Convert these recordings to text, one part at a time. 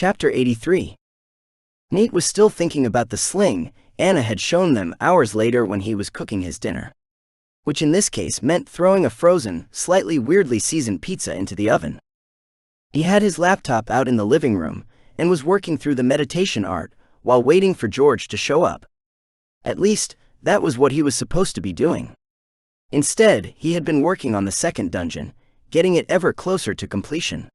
Chapter 83. Nate was still thinking about the sling Anna had shown them hours later when he was cooking his dinner. Which in this case meant throwing a frozen, slightly weirdly seasoned pizza into the oven. He had his laptop out in the living room and was working through the meditation art while waiting for George to show up. At least, that was what he was supposed to be doing. Instead, he had been working on the second dungeon, getting it ever closer to completion.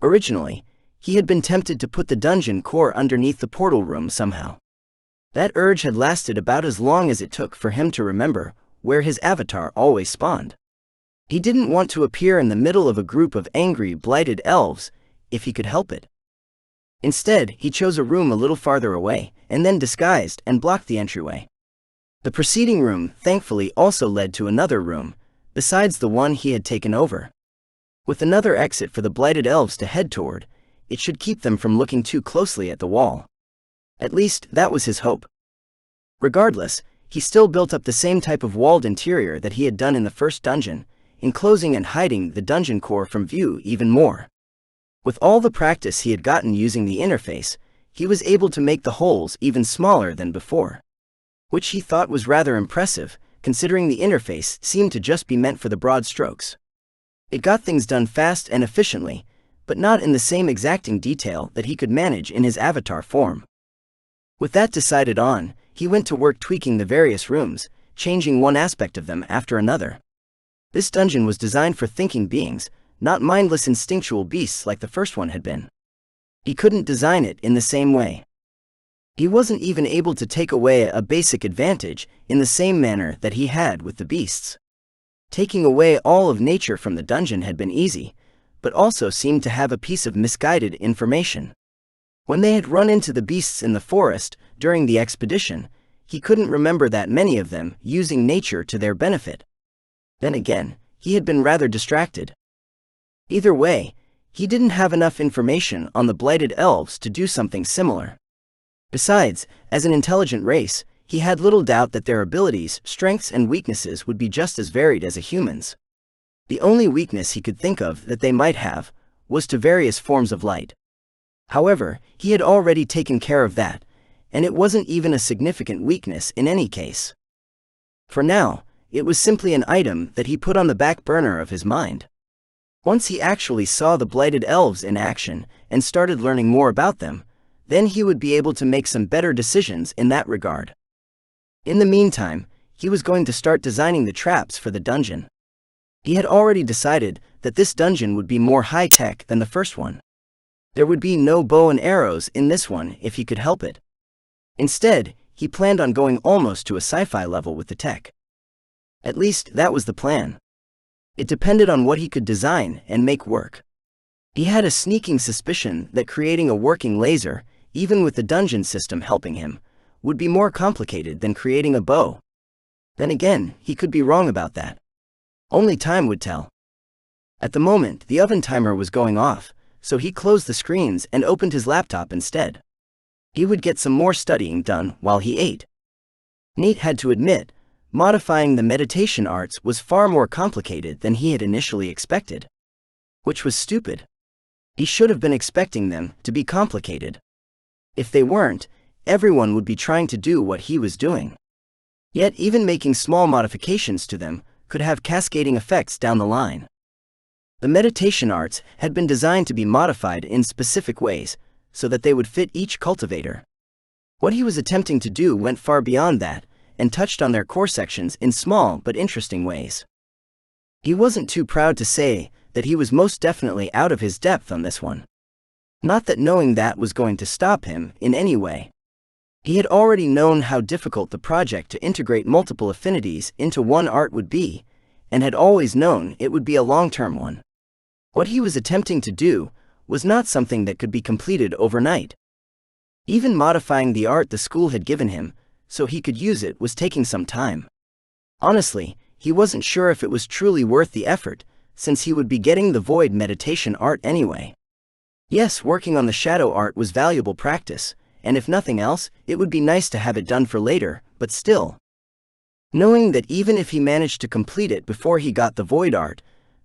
Originally, he had been tempted to put the dungeon core underneath the portal room somehow. That urge had lasted about as long as it took for him to remember where his avatar always spawned. He didn't want to appear in the middle of a group of angry, blighted elves, if he could help it. Instead, he chose a room a little farther away, and then disguised and blocked the entryway. The preceding room, thankfully, also led to another room, besides the one he had taken over. With another exit for the blighted elves to head toward, it should keep them from looking too closely at the wall. At least, that was his hope. Regardless, he still built up the same type of walled interior that he had done in the first dungeon, enclosing and hiding the dungeon core from view even more. With all the practice he had gotten using the interface, he was able to make the holes even smaller than before. Which he thought was rather impressive, considering the interface seemed to just be meant for the broad strokes. It got things done fast and efficiently, but not in the same exacting detail that he could manage in his avatar form. With that decided on, he went to work tweaking the various rooms, changing one aspect of them after another. This dungeon was designed for thinking beings, not mindless instinctual beasts like the first one had been. He couldn't design it in the same way. He wasn't even able to take away a basic advantage in the same manner that he had with the beasts. Taking away all of nature from the dungeon had been easy, but also seemed to have a piece of misguided information. When they had run into the beasts in the forest during the expedition, he couldn't remember that many of them using nature to their benefit. Then again, he had been rather distracted. Either way, he didn't have enough information on the blighted elves to do something similar. Besides, as an intelligent race, he had little doubt that their abilities, strengths, and weaknesses would be just as varied as a human's. The only weakness he could think of that they might have was to various forms of light. However, he had already taken care of that, and it wasn't even a significant weakness in any case. For now, it was simply an item that he put on the back burner of his mind. Once he actually saw the blighted elves in action and started learning more about them, then he would be able to make some better decisions in that regard. In the meantime, he was going to start designing the traps for the dungeon. He had already decided that this dungeon would be more high-tech than the first one. There would be no bow and arrows in this one if he could help it. Instead, he planned on going almost to a sci-fi level with the tech. At least, that was the plan. It depended on what he could design and make work. He had a sneaking suspicion that creating a working laser, even with the dungeon system helping him, would be more complicated than creating a bow. Then again, he could be wrong about that. Only time would tell. At the moment, the oven timer was going off, so he closed the screens and opened his laptop instead. He would get some more studying done while he ate. Nate had to admit, modifying the meditation arts was far more complicated than he had initially expected. Which was stupid. He should have been expecting them to be complicated. If they weren't, everyone would be trying to do what he was doing. Yet even making small modifications to them could have cascading effects down the line. The meditation arts had been designed to be modified in specific ways, so that they would fit each cultivator. What he was attempting to do went far beyond that, and touched on their core sections in small but interesting ways. He wasn't too proud to say that he was most definitely out of his depth on this one. Not that knowing that was going to stop him in any way. He had already known how difficult the project to integrate multiple affinities into one art would be, and had always known it would be a long-term one. What he was attempting to do was not something that could be completed overnight. Even modifying the art the school had given him, so he could use it, was taking some time. Honestly, he wasn't sure if it was truly worth the effort, since he would be getting the void meditation art anyway. Yes, working on the shadow art was valuable practice, and if nothing else, it would be nice to have it done for later, but still. Knowing that even if he managed to complete it before he got the void art,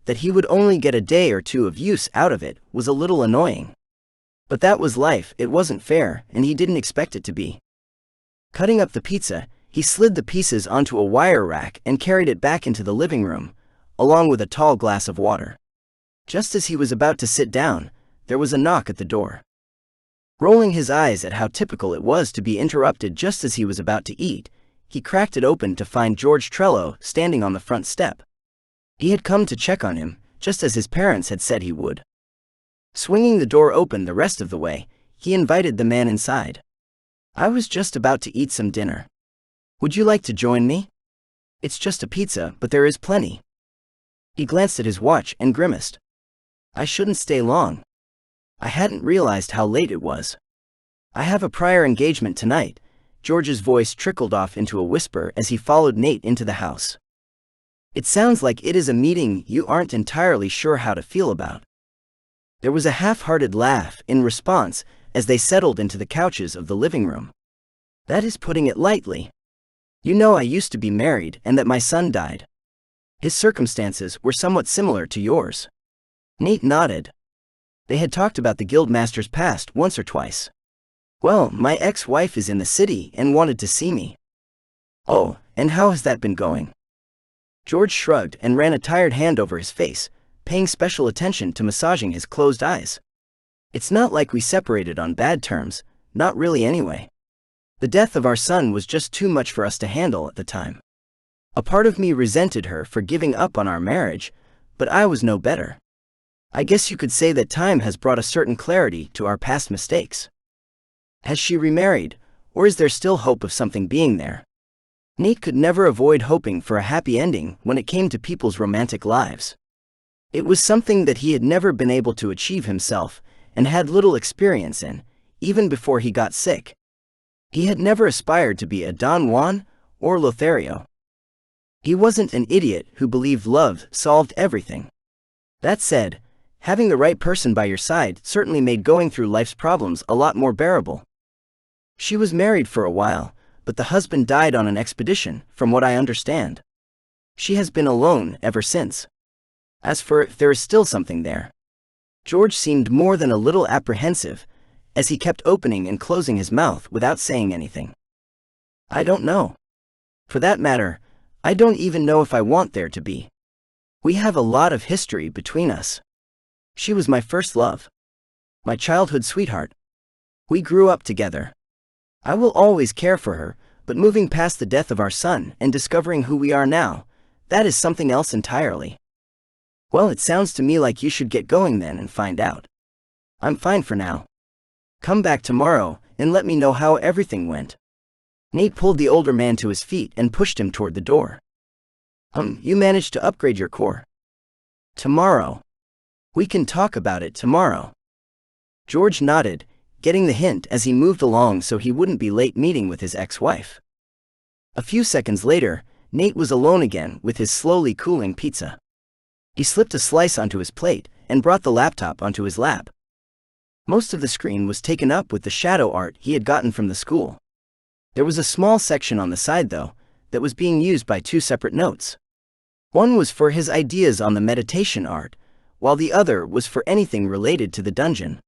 that he would only get a day or two of use out of it was a little annoying. But that was life, it wasn't fair, and he didn't expect it to be. Cutting up the pizza, he slid the pieces onto a wire rack and carried it back into the living room, along with a tall glass of water. Just as he was about to sit down, there was a knock at the door. Rolling his eyes at how typical it was to be interrupted just as he was about to eat, he cracked it open to find George Trello standing on the front step. He had come to check on him, just as his parents had said he would. Swinging the door open the rest of the way, he invited the man inside. "I was just about to eat some dinner. Would you like to join me? It's just a pizza, but there is plenty." He glanced at his watch and grimaced. "I shouldn't stay long. I hadn't realized how late it was. I have a prior engagement tonight." George's voice trickled off into a whisper as he followed Nate into the house. "It sounds like it is a meeting you aren't entirely sure how to feel about." There was a half-hearted laugh in response as they settled into the couches of the living room. "That is putting it lightly. You know, I used to be married and that my son died. His circumstances were somewhat similar to yours." Nate nodded. They had talked about the guildmaster's past once or twice. "Well, my ex-wife is in the city and wanted to see me." "Oh, and how has that been going?" George shrugged and ran a tired hand over his face, paying special attention to massaging his closed eyes. "It's not like we separated on bad terms, not really anyway. The death of our son was just too much for us to handle at the time. A part of me resented her for giving up on our marriage, but I was no better. I guess you could say that time has brought a certain clarity to our past mistakes." "Has she remarried, or is there still hope of something being there?" Nate could never avoid hoping for a happy ending when it came to people's romantic lives. It was something that he had never been able to achieve himself and had little experience in, even before he got sick. He had never aspired to be a Don Juan or Lothario. He wasn't an idiot who believed love solved everything. That said, having the right person by your side certainly made going through life's problems a lot more bearable. She was married for a while, but the husband died on an expedition, from what I understand. She has been alone ever since. As for if there is still something there. George seemed more than a little apprehensive, as he kept opening and closing his mouth without saying anything. "I don't know. For that matter, I don't even know if I want there to be. We have a lot of history between us. She was my first love. My childhood sweetheart. We grew up together. I will always care for her, but moving past the death of our son and discovering who we are now, that is something else entirely." "Well, it sounds to me like you should get going then and find out. I'm fine for now. Come back tomorrow and let me know how everything went." Nate pulled the older man to his feet and pushed him toward the door. You managed to upgrade your core." "Tomorrow. We can talk about it tomorrow." George nodded, getting the hint as he moved along so he wouldn't be late meeting with his ex-wife. A few seconds later, Nate was alone again with his slowly cooling pizza. He slipped a slice onto his plate and brought the laptop onto his lap. Most of the screen was taken up with the shadow art he had gotten from the school. There was a small section on the side, though, that was being used by two separate notes. One was for his ideas on the meditation art, while the other was for anything related to the dungeon.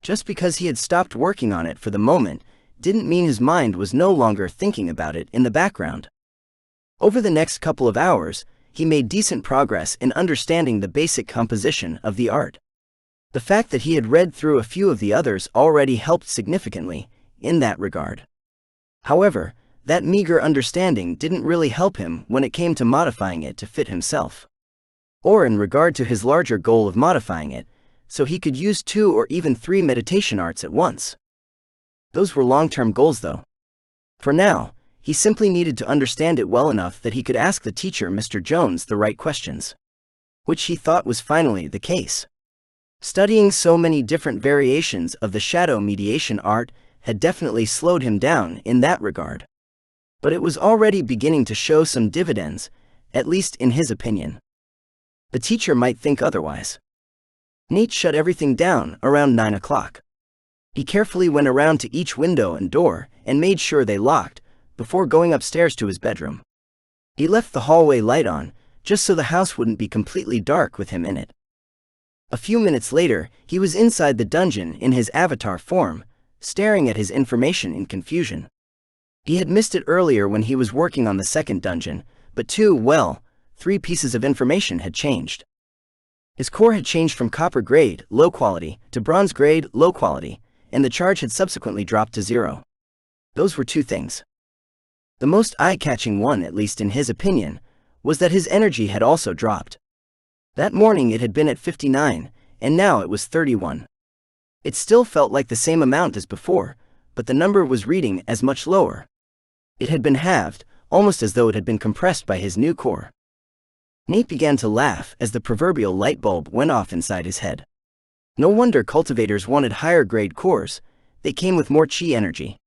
Just because he had stopped working on it for the moment didn't mean his mind was no longer thinking about it in the background. Over the next couple of hours, he made decent progress in understanding the basic composition of the art. The fact that he had read through a few of the others already helped significantly in that regard. However, that meager understanding didn't really help him when it came to modifying it to fit himself. Or in regard to his larger goal of modifying it, so he could use 2 or even 3 meditation arts at once. Those were long-term goals though. For now, he simply needed to understand it well enough that he could ask the teacher, Mr. Jones, the right questions. Which he thought was finally the case. Studying so many different variations of the shadow mediation art had definitely slowed him down in that regard. But it was already beginning to show some dividends, at least in his opinion. The teacher might think otherwise. Nate shut everything down around 9 o'clock. He carefully went around to each window and door and made sure they locked before going upstairs to his bedroom. He left the hallway light on, just so the house wouldn't be completely dark with him in it. A few minutes later, he was inside the dungeon in his avatar form, staring at his information in confusion. He had missed it earlier when he was working on the second dungeon, but 3 pieces of information had changed. His core had changed from copper grade, low quality, to bronze grade, low quality, and the charge had subsequently dropped to 0. Those were 2 things. The most eye-catching one, at least in his opinion, was that his energy had also dropped. That morning it had been at 59, and now it was 31. It still felt like the same amount as before, but the number was reading as much lower. It had been halved, almost as though it had been compressed by his new core. Nate began to laugh as the proverbial light bulb went off inside his head. No wonder cultivators wanted higher grade cores. They came with more chi energy.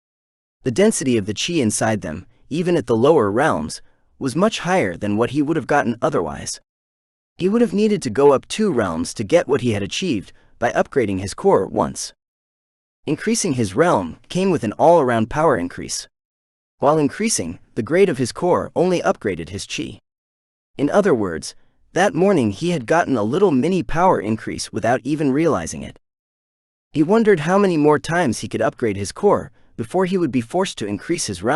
The density of the chi inside them, even at the lower realms, was much higher than what he would have gotten otherwise. He would have needed to go up 2 realms to get what he had achieved by upgrading his core once. Increasing his realm came with an all-around power increase. While increasing, the grade of his core only upgraded his chi. In other words, that morning he had gotten a little mini power increase without even realizing it. He wondered how many more times he could upgrade his core before he would be forced to increase his realm.